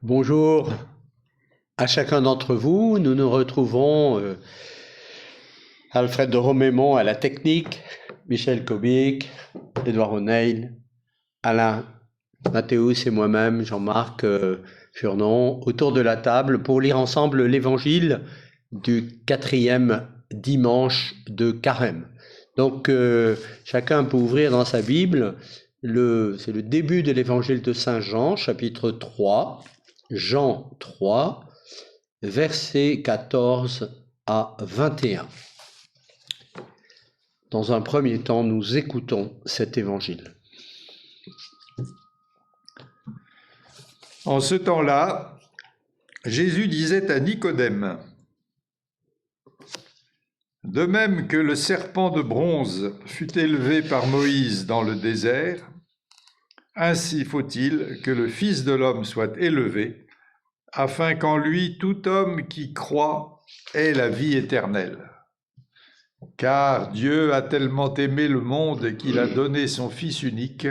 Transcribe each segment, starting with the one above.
Bonjour à chacun d'entre vous. Nous nous retrouvons, Alfred de Romémont à la technique, Michel Kobic, Édouard O'Neill, Alain Mathéus et moi-même, Jean-Marc Furnon, autour de la table pour lire ensemble l'évangile du quatrième dimanche de Carême. Donc chacun peut ouvrir dans sa Bible, c'est le début de l'évangile de Saint Jean, chapitre 3, Jean 3, versets 14 à 21. Dans un premier temps, nous écoutons cet évangile. En ce temps-là, Jésus disait à Nicodème: « De même que le serpent de bronze fut élevé par Moïse dans le désert, ainsi faut-il que le Fils de l'homme soit élevé, afin qu'en lui tout homme qui croit ait la vie éternelle. Car Dieu a tellement aimé le monde qu'il a donné son Fils unique,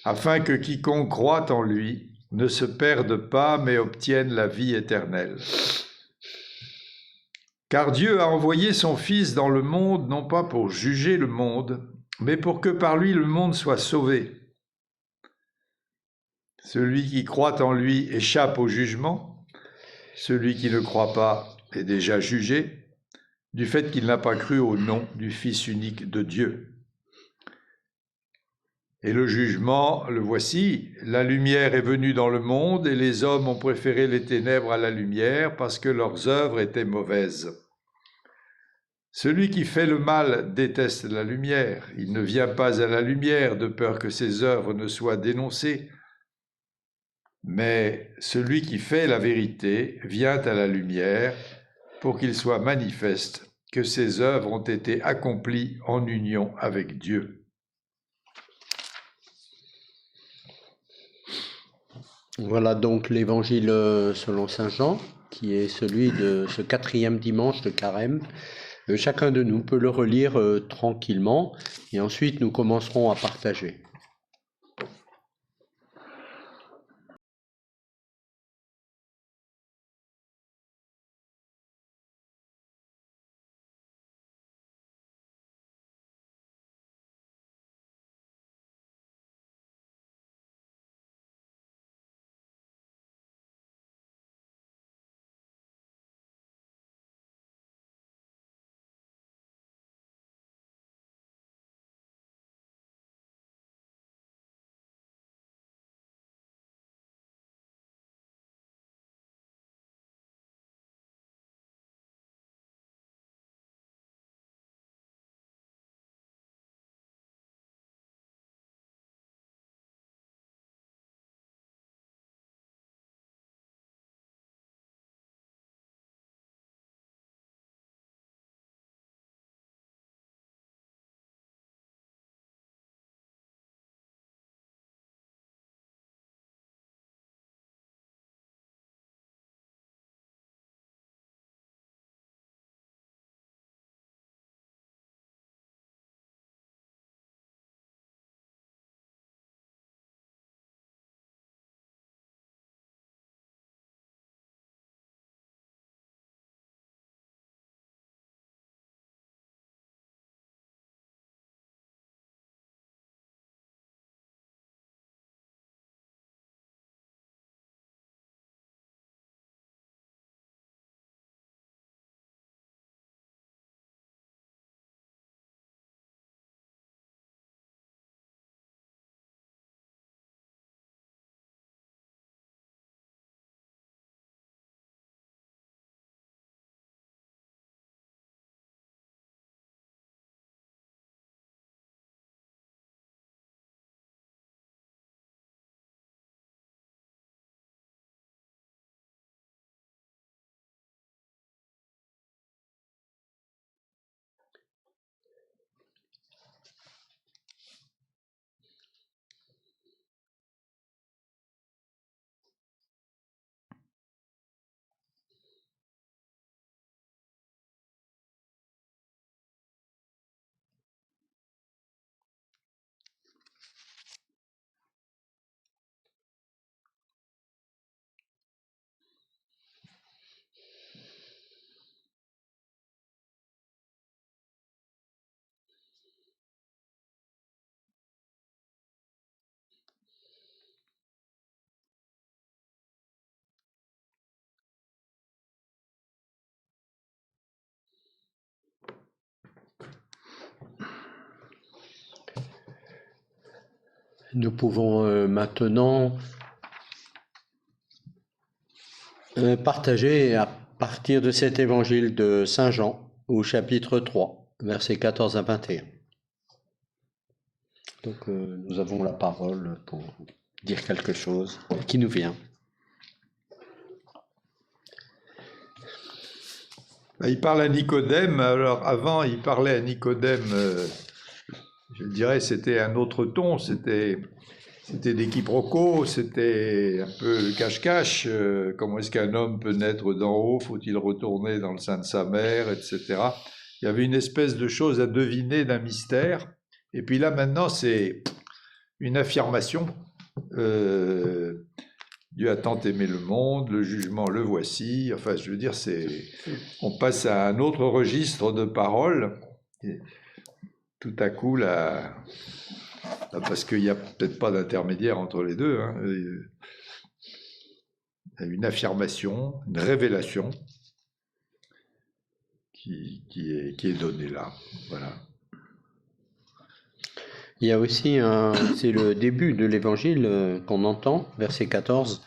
afin que quiconque croit en lui ne se perde pas, mais obtienne la vie éternelle. Car Dieu a envoyé son Fils dans le monde, non pas pour juger le monde, mais pour que par lui le monde soit sauvé. Celui qui croit en lui échappe au jugement, celui qui ne croit pas est déjà jugé, du fait qu'il n'a pas cru au nom du Fils unique de Dieu. Et le jugement, le voici, la lumière est venue dans le monde et les hommes ont préféré les ténèbres à la lumière parce que leurs œuvres étaient mauvaises. Celui qui fait le mal déteste la lumière, il ne vient pas à la lumière de peur que ses œuvres ne soient dénoncées. Mais celui qui fait la vérité vient à la lumière pour qu'il soit manifeste que ses œuvres ont été accomplies en union avec Dieu. » Voilà donc l'évangile selon Saint Jean, qui est celui de ce quatrième dimanche de Carême. Chacun de nous peut le relire tranquillement et ensuite nous commencerons à partager. Nous pouvons maintenant partager à partir de cet évangile de Saint Jean au chapitre 3, versets 14 à 21. Donc nous avons la parole pour dire quelque chose qui nous vient. Il parle à Nicodème. Alors avant, il parlait à Nicodème, je dirais, c'était un autre ton, c'était des quiproquos, c'était un peu le cache-cache. Comment est-ce qu'un homme peut naître d'en haut? Faut-il retourner dans le sein de sa mère, etc. Il y avait une espèce de chose à deviner, d'un mystère. Et puis là, maintenant, c'est une affirmation. Dieu a tant aimé le monde, le jugement le voici. Enfin, je veux dire, on passe à un autre registre de paroles. Et tout à coup, là, parce qu'il n'y a peut-être pas d'intermédiaire entre les deux, hein, il y a une affirmation, une révélation qui est donnée là. Voilà. Il y a aussi, c'est le début de l'évangile qu'on entend, verset 14.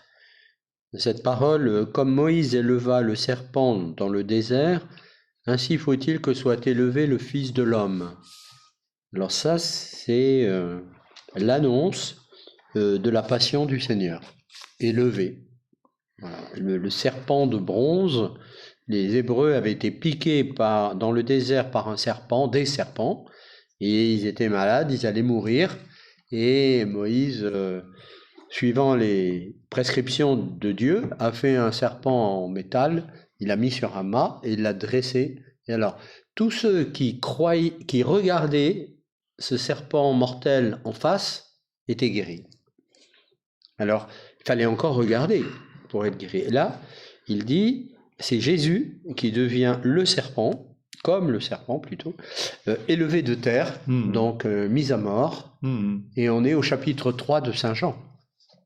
Cette parole, comme Moïse éleva le serpent dans le désert, ainsi faut-il que soit élevé le Fils de l'homme. Alors ça, c'est l'annonce de la passion du Seigneur, élevé. Voilà. Le serpent de bronze, les Hébreux avaient été piqués dans le désert par des serpents, et ils étaient malades, ils allaient mourir, et Moïse, suivant les prescriptions de Dieu, a fait un serpent en métal, il l'a mis sur un mât et il l'a dressé. Et alors, tous ceux qui regardaient ce serpent mortel en face étaient guéris. Alors, il fallait encore regarder pour être guéri. Et là, il dit, c'est Jésus qui devient le serpent, comme le serpent plutôt, élevé de terre, donc mis à mort, et on est au chapitre 3 de Saint Jean.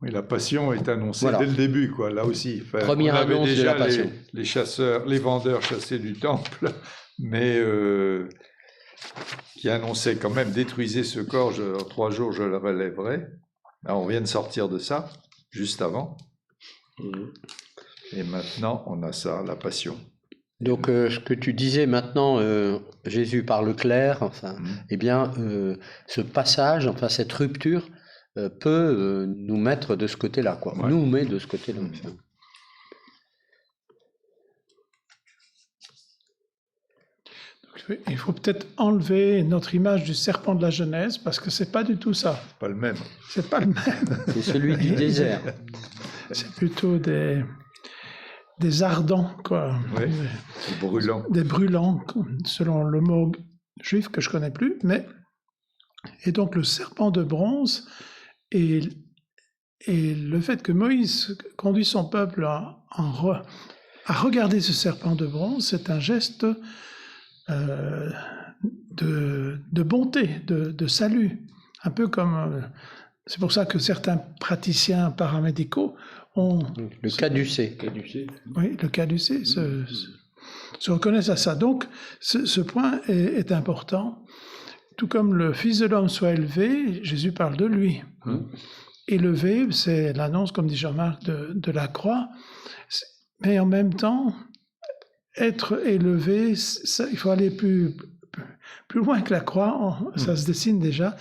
Oui, la passion est annoncée dès le début, quoi, là aussi. Enfin, première annonce déjà de la passion. Les chasseurs, les vendeurs chassés du temple, mais qui annonçaient quand même, détruisez ce corps, en 3 jours je le relèverai. Là, on vient de sortir de ça, juste avant. Et maintenant, on a ça, la passion. Donc, ce que tu disais maintenant, Jésus parle clair, enfin, eh bien, ce passage, enfin, cette rupture peut nous mettre de ce côté-là, quoi. Ouais. Nous met de ce côté-là. Il faut peut-être enlever notre image du serpent de la Genèse, parce que c'est pas du tout ça. C'est pas le même. C'est pas le même. C'est celui du désert. C'est plutôt des ardents, quoi. Oui, des brûlants. Des brûlants, selon le mot juif que je connais plus. Et donc le serpent de bronze et le fait que Moïse conduit son peuple à regarder ce serpent de bronze, c'est un geste de bonté, de salut. Un peu comme... c'est pour ça que certains praticiens paramédicaux ont... Le caducé. Oui, le caducé se reconnaissent à ça. Donc, ce point est important. Tout comme le Fils de l'homme soit élevé, Jésus parle de lui. Élevé, c'est l'annonce, comme dit Jean-Marc, de la croix. Mais en même temps, être élevé, ça, il faut aller plus loin que la croix. Ça se dessine déjà.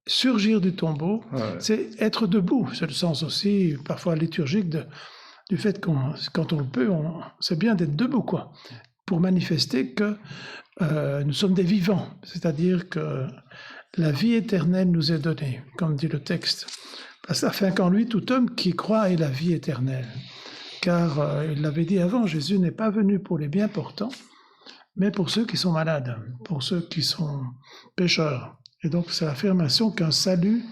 Surgir du tombeau, c'est être debout. C'est le sens aussi, parfois liturgique, du fait qu'on, quand on le peut, c'est bien d'être debout, quoi, pour manifester que nous sommes des vivants, c'est-à-dire que la vie éternelle nous est donnée, comme dit le texte, afin qu'en lui, tout homme qui croit ait la vie éternelle. Car, il l'avait dit avant, Jésus n'est pas venu pour les bien portants, mais pour ceux qui sont malades, pour ceux qui sont pécheurs. Et donc, c'est l'affirmation qu'un salut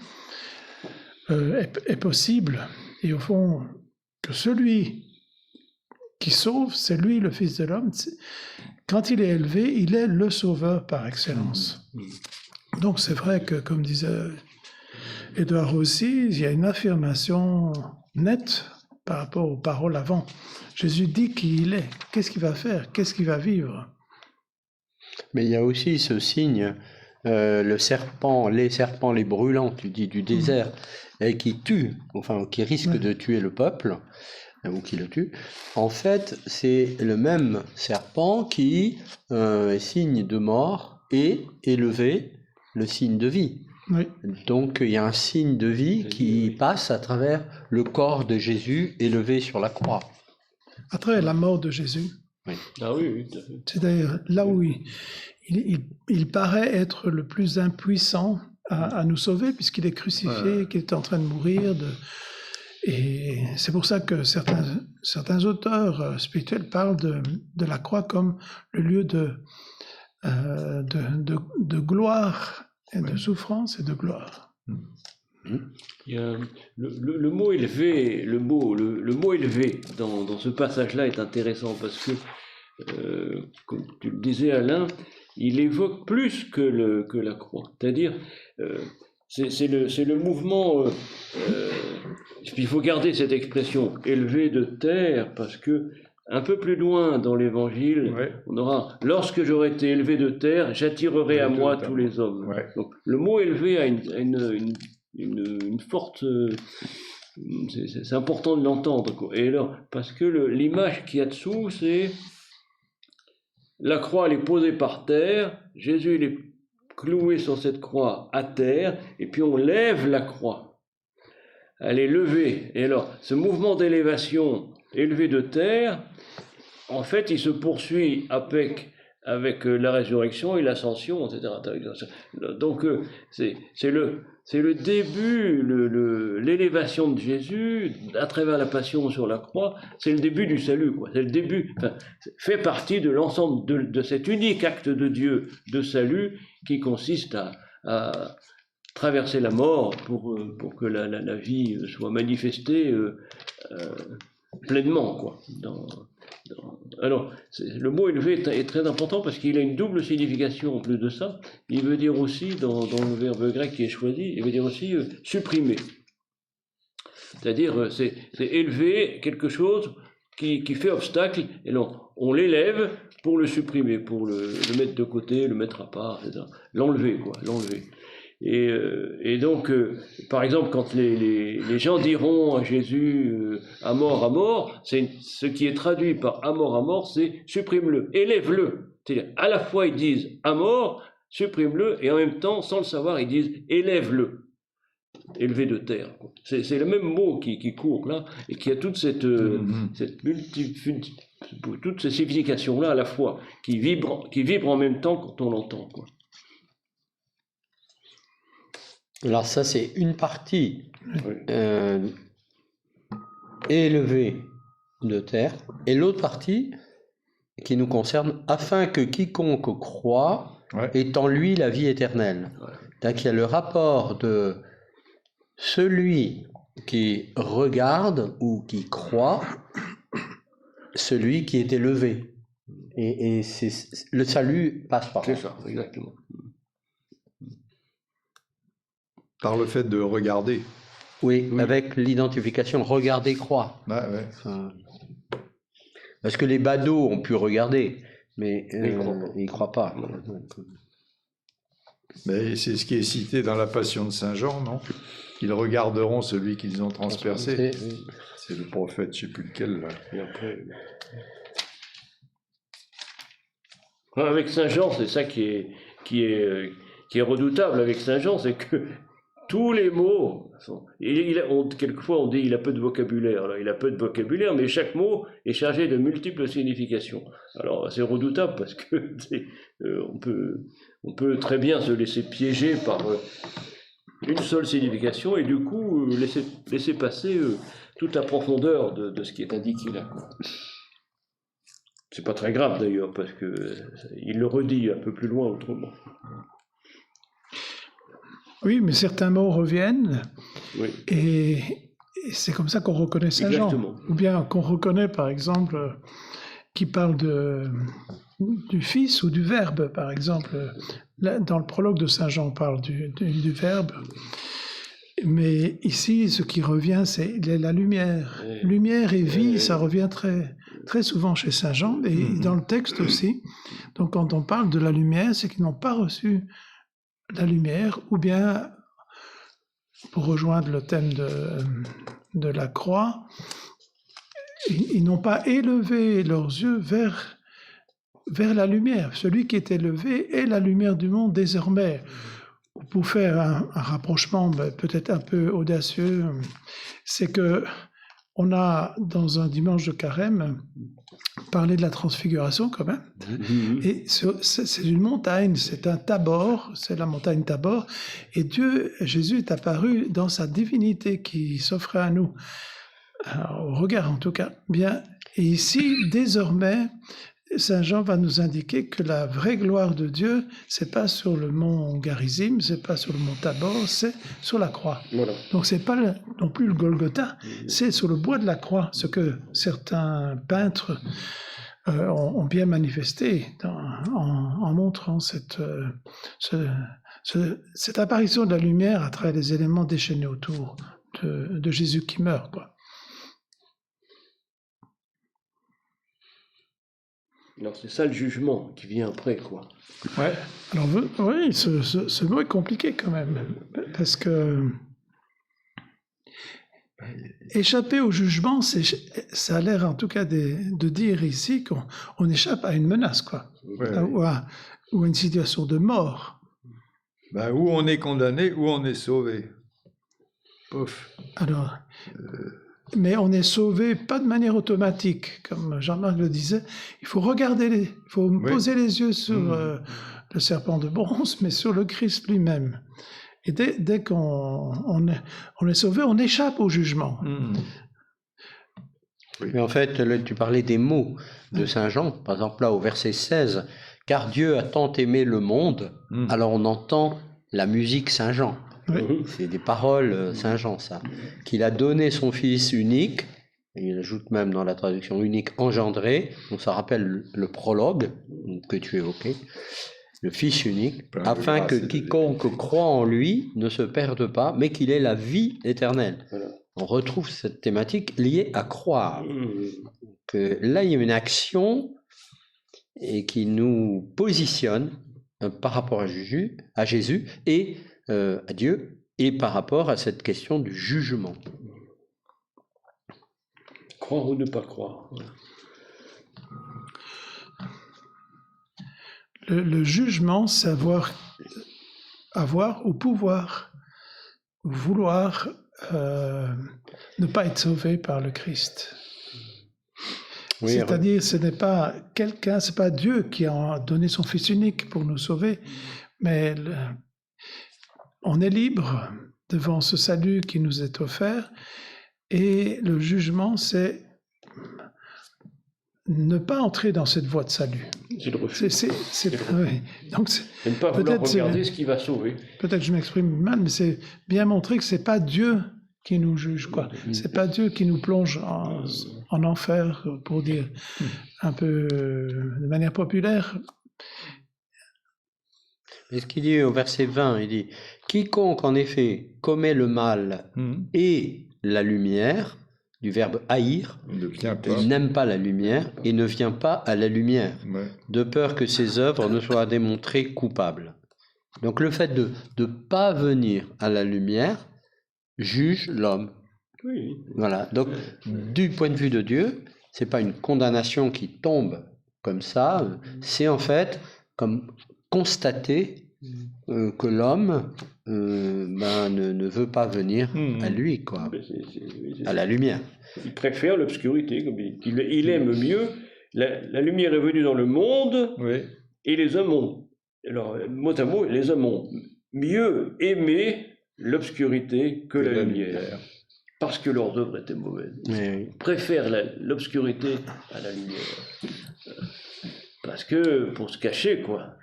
est possible. Et au fond, que celui qui sauve, c'est lui, le Fils de l'homme. Quand il est élevé, il est le sauveur par excellence. Donc, c'est vrai que, comme disait Édouard aussi, il y a une affirmation nette par rapport aux paroles avant. Jésus dit qui il est, qu'est-ce qu'il va faire, qu'est-ce qu'il va vivre. Mais il y a aussi ce signe les serpents, les brûlants, tu dis, du désert, et qui tuent, enfin, qui risquent de tuer le peuple, ou qui le tuent, en fait, c'est le même serpent qui est signe de mort et élevé le signe de vie. Oui. Donc, il y a un signe de vie qui passe à travers le corps de Jésus élevé sur la croix. À travers la mort de Jésus. Oui. Ah oui, oui, tout à fait. C'est d'ailleurs là où il paraît être le plus impuissant à nous sauver, puisqu'il est crucifié, qu'il est en train de mourir. Et c'est pour ça que certains auteurs spirituels parlent de la croix comme le lieu de gloire, et de souffrance et de gloire. Il y a le mot élevé, le mot élevé dans ce passage-là est intéressant parce que, comme tu le disais Alain, il évoque plus que la croix. C'est-à-dire, c'est le mouvement. Il faut garder cette expression élevé de terre parce que un peu plus loin dans l'Évangile, on aura « Lorsque j'aurai été élevé de terre, j'attirerai à moi tous les hommes ». Donc, le mot élevé a une forte... c'est important de l'entendre, quoi. Et alors, parce que l'image qu'il y a dessous, c'est la croix, elle est posée par terre, Jésus il est cloué sur cette croix à terre, et puis on lève la croix. Elle est levée. Et alors, ce mouvement d'élévation élevé de terre, en fait, il se poursuit avec la résurrection et l'ascension, etc. Donc, c'est le début, l'élévation de Jésus à travers la passion sur la croix, c'est le début du salut, quoi. C'est le début, fait partie de l'ensemble de cet unique acte de Dieu de salut qui consiste à traverser la mort pour que la vie soit manifestée pleinement, quoi. Alors, le mot élevé est très important parce qu'il a une double signification en plus de ça. Il veut dire aussi, dans le verbe grec qui est choisi, il veut dire aussi supprimer. C'est-à-dire, c'est élever quelque chose qui fait obstacle, et on l'élève pour le supprimer, pour le mettre de côté, le mettre à part, etc. L'enlever, quoi, l'enlever. Et donc, par exemple, quand les gens diront à Jésus à mort, c'est ce qui est traduit par à mort, c'est supprime-le, élève-le. C'est-à-dire, à la fois ils disent à mort, supprime-le, et en même temps, sans le savoir, ils disent élève-le, élevé de terre. C'est le même mot qui court là, et qui a toute cette toutes ces significations-là à la fois, qui vibrent en même temps quand on l'entend, quoi. Alors ça, c'est une partie élevée de terre, et l'autre partie qui nous concerne, afin que quiconque croit ait en lui la vie éternelle. Donc il y a le rapport de celui qui regarde ou qui croit, celui qui est élevé. Et le salut passe par là. C'est ça, exactement. Par le fait de regarder. Oui, avec l'identification, regarder, croire. Enfin, parce que les badauds ont pu regarder, mais ils ne croient pas. Mais c'est ce qui est cité dans la Passion de Saint Jean, non? Ils regarderont celui qu'ils ont transpercé. C'est le prophète, je ne sais plus lequel. Là. Et après, avec Saint Jean, c'est ça qui est redoutable avec Saint Jean, c'est que tous les mots quelquefois on dit il a peu de vocabulaire. Alors, il a peu de vocabulaire, mais chaque mot est chargé de multiples significations. Alors c'est redoutable parce que on peut très bien se laisser piéger par une seule signification et du coup laisser passer toute la profondeur de ce qui est indiqué là, quoi. C'est pas très grave d'ailleurs parce que il le redit un peu plus loin autrement. Oui, mais certains mots reviennent, et c'est comme ça qu'on reconnaît Saint Jean. Ou bien qu'on reconnaît, par exemple, qui parle du Fils ou du Verbe, par exemple. Là, dans le prologue de Saint Jean, on parle du Verbe. Mais ici, ce qui revient, c'est la lumière. Lumière et vie, ça revient très, très souvent chez Saint Jean, et dans le texte aussi. Donc quand on parle de la lumière, c'est qu'ils n'ont pas reçu la lumière, ou bien, pour rejoindre le thème de la croix, ils n'ont pas élevé leurs yeux vers la lumière. Celui qui est élevé est la lumière du monde désormais. Pour faire un rapprochement peut-être un peu audacieux, c'est que on a, dans un dimanche de carême, parlé de la transfiguration quand même. Et c'est une montagne, c'est un Tabor, c'est la montagne Tabor. Et Jésus est apparu dans sa divinité qui s'offrait à nous, au regard en tout cas. Bien, et ici, désormais, Saint Jean va nous indiquer que la vraie gloire de Dieu, c'est pas sur le mont Garizim, c'est pas sur le mont Tabor, c'est sur la croix. Voilà. Donc c'est pas non plus le Golgotha, c'est sur le bois de la croix, ce que certains peintres ont bien manifesté en montrant cette apparition de la lumière à travers les éléments déchaînés autour de Jésus qui meurt, quoi. Alors c'est ça le jugement qui vient après, quoi. Ouais. Alors oui, ce mot est compliqué quand même, parce que échapper au jugement, ça a l'air en tout cas de dire ici qu'on échappe à une menace, quoi, Ouais. ou à une situation de mort. Ben, ou on est condamné, ou on est sauvé. Pouf. Alors, mais on est sauvé pas de manière automatique, comme Jean-Marc le disait. Il faut il faut poser les yeux sur le serpent de bronze, mais sur le Christ lui-même. Et dès qu'on est sauvé, on échappe au jugement. Mais en fait, là, tu parlais des mots de Saint Jean, par exemple là au verset 16, « Car Dieu a tant aimé le monde », alors on entend la musique Saint Jean. Oui. C'est des paroles Saint Jean, ça. Qu'il a donné son Fils unique, et il ajoute même dans la traduction unique engendré, donc ça rappelle le prologue que tu évoquais, le Fils unique, afin que quiconque croit en lui ne se perde pas, mais qu'il ait la vie éternelle. Voilà. On retrouve cette thématique liée à croire. Que là, il y a une action et qui nous positionne par rapport à Jésus et à Dieu, et par rapport à cette question du jugement. Croire ou ne pas croire. Le jugement, c'est avoir ou pouvoir, vouloir ne pas être sauvé par le Christ. Oui, c'est-à-dire, ce n'est pas quelqu'un, c'est pas Dieu qui a donné son Fils unique pour nous sauver, mais on est libre devant ce salut qui nous est offert, et le jugement, c'est ne pas entrer dans cette voie de salut. C'est le refus. Oui. Donc, Et ne pas vouloir regarder ce qui va sauver. Peut-être que je m'exprime mal, mais c'est bien montrer que c'est pas Dieu qui nous juge, quoi. C'est pas Dieu qui nous plonge en enfer, pour dire un peu de manière populaire. Et ce qu'il dit au verset 20, il dit « Quiconque en effet commet le mal et la lumière », du verbe haïr, il n'aime pas la lumière et ne vient pas à la lumière, de peur que ses œuvres ne soient démontrées coupables. Donc le fait de ne pas venir à la lumière juge l'homme. Oui. Voilà. Donc du point de vue de Dieu, c'est pas une condamnation qui tombe comme ça, c'est en fait comme constater que l'homme ne veut pas venir à lui, quoi, à la lumière. Il préfère l'obscurité, comme il aime mieux. La lumière est venue dans le monde, et les hommes ont, alors mot à mot, les hommes ont mieux aimé l'obscurité que la lumière, parce que leurs œuvres étaient mauvaises. Ils préfèrent l'obscurité à la lumière. Parce que, pour se cacher, quoi.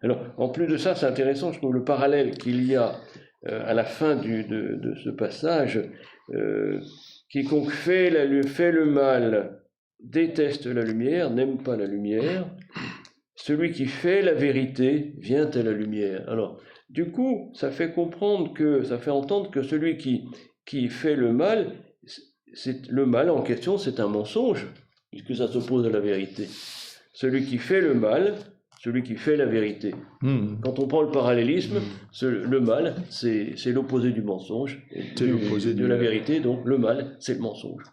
Alors, en plus de ça, c'est intéressant, je trouve, le parallèle qu'il y a à la fin de ce passage. Quiconque fait le mal déteste la lumière, n'aime pas la lumière. Celui qui fait la vérité vient à la lumière. Alors, du coup, ça fait entendre que celui qui fait le mal en question, c'est un mensonge, puisque ça s'oppose à la vérité. Celui qui fait le mal celui qui fait la vérité. Quand on prend le parallélisme, le mal, c'est l'opposé du mensonge, C'est l'opposé de la vérité, donc le mal, c'est le mensonge.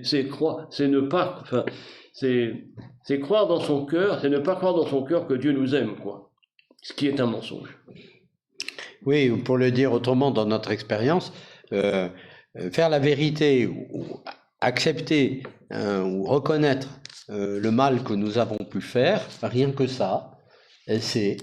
C'est croire, c'est ne pas, enfin, c'est croire dans son cœur, c'est ne pas croire dans son cœur que Dieu nous aime, quoi. Ce qui est un mensonge. Oui, ou pour le dire autrement, dans notre expérience, faire la vérité ou accepter ou reconnaître le mal que nous avons pu faire, rien que ça, c'est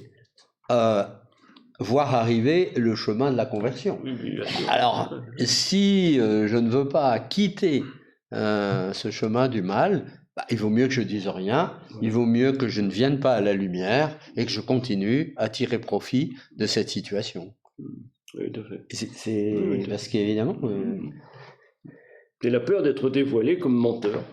voir arriver le chemin de la conversion. Oui, bien sûr. Alors, si je ne veux pas quitter ce chemin du mal, il vaut mieux que je dise rien, il vaut mieux que je ne vienne pas à la lumière et que je continue à tirer profit de cette situation. Oui, tout à fait. C'est Oui, parce qu'évidemment... C'est la peur d'être dévoilé comme menteur.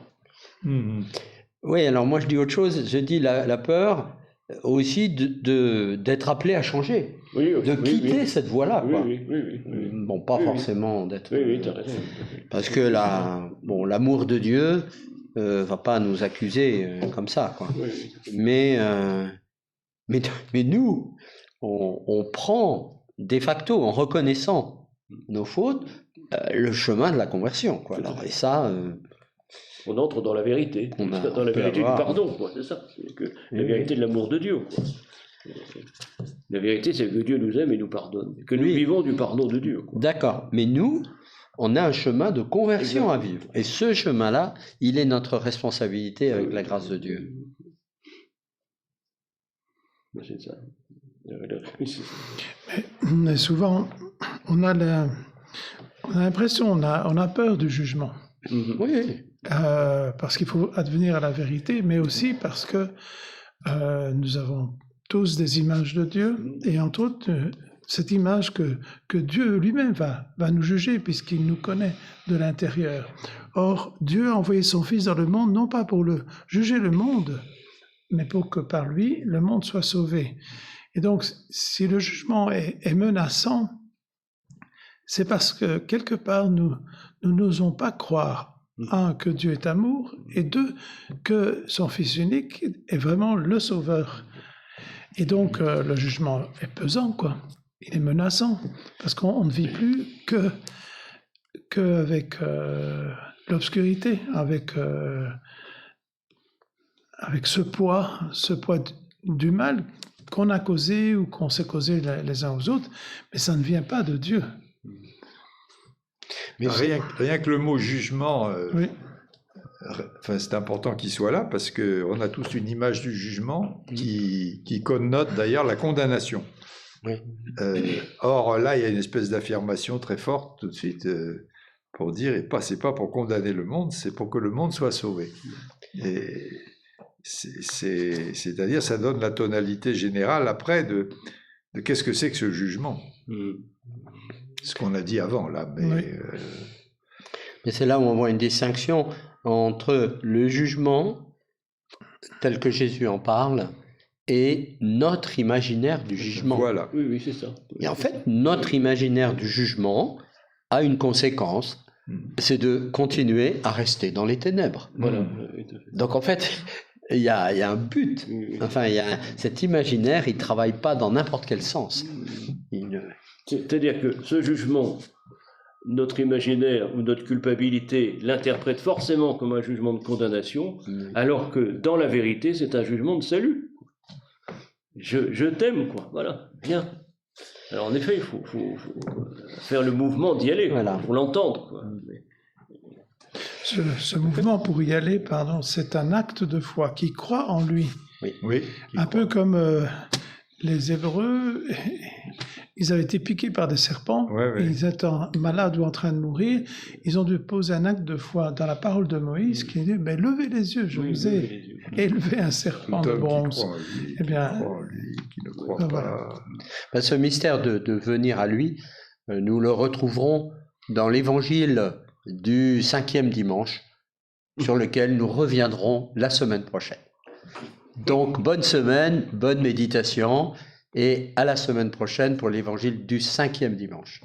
Oui, alors moi je dis autre chose, je dis la peur aussi d'être appelé à changer, de quitter cette voie-là. Oui. Bon, pas forcément d'être... Oui, tu as raison. Parce que l'amour de Dieu va pas nous accuser comme ça, quoi. Oui. Mais nous, on prend de facto, en reconnaissant nos fautes, le chemin de la conversion, quoi. Alors, et ça... On entre dans la vérité, dans la vérité du pardon, quoi, c'est ça. C'est que la vérité de l'amour de Dieu, quoi. La vérité, c'est que Dieu nous aime et nous pardonne, que nous vivons du pardon de Dieu, quoi. D'accord, mais nous, on a un chemin de conversion à vivre. Et ce chemin-là, il est notre responsabilité avec la grâce de Dieu. C'est ça. Mais souvent, on a l'impression, on a peur du jugement. Oui. Parce qu'il faut advenir à la vérité, mais aussi parce que nous avons tous des images de Dieu, et entre autres, cette image que Dieu lui-même va nous juger, puisqu'il nous connaît de l'intérieur. Or, Dieu a envoyé son Fils dans le monde, non pas pour juger le monde, mais pour que par lui, le monde soit sauvé. Et donc, si le jugement est menaçant, c'est parce que quelque part, nous n'osons pas croire, un, que Dieu est amour, et deux, que son Fils unique est vraiment le Sauveur. Et donc, le jugement est pesant, quoi. Il est menaçant, parce qu'on ne vit plus qu'avec l'obscurité, avec ce poids du mal qu'on a causé ou qu'on s'est causé les uns aux autres, mais ça ne vient pas de Dieu. Mais rien que le mot jugement, Oui. c'est important qu'il soit là parce qu'on a tous une image du jugement qui connote d'ailleurs la condamnation. Oui. Or là, il y a une espèce d'affirmation très forte tout de suite pour dire, c'est pas pour condamner le monde, c'est pour que le monde soit sauvé. Et c'est-à-dire, ça donne la tonalité générale après de qu'est-ce que c'est que ce jugement. Ce qu'on a dit avant, là. Mais c'est là où on voit une distinction entre le jugement, tel que Jésus en parle, et notre imaginaire du jugement. Voilà. Oui, c'est ça. Et en fait, notre imaginaire du jugement a une conséquence, c'est de continuer à rester dans les ténèbres. Voilà. Donc en fait, il y a un but. Enfin, cet imaginaire, il ne travaille pas dans n'importe quel sens. C'est-à-dire que ce jugement, notre imaginaire ou notre culpabilité l'interprète forcément comme un jugement de condamnation, alors que dans la vérité, c'est un jugement de salut. Je t'aime, quoi. Voilà, viens. Alors en effet, il faut faire le mouvement d'y aller, voilà. Pour l'entendre, quoi. Ce mouvement pour y aller, c'est un acte de foi qui croit en lui. Oui. Un peu comme les Hébreux, ils avaient été piqués par des serpents, ils étaient malades ou en train de mourir, ils ont dû poser un acte de foi dans la parole de Moïse qui dit, mais levez les yeux, je vous ai élevé un serpent de bronze. Eh bien, qui ne croit pas. Voilà. Ce mystère de venir à lui, nous le retrouverons dans l'évangile du 5e dimanche, sur lequel nous reviendrons la semaine prochaine. Donc, bonne semaine, bonne méditation, et à la semaine prochaine pour l'évangile du 5e dimanche.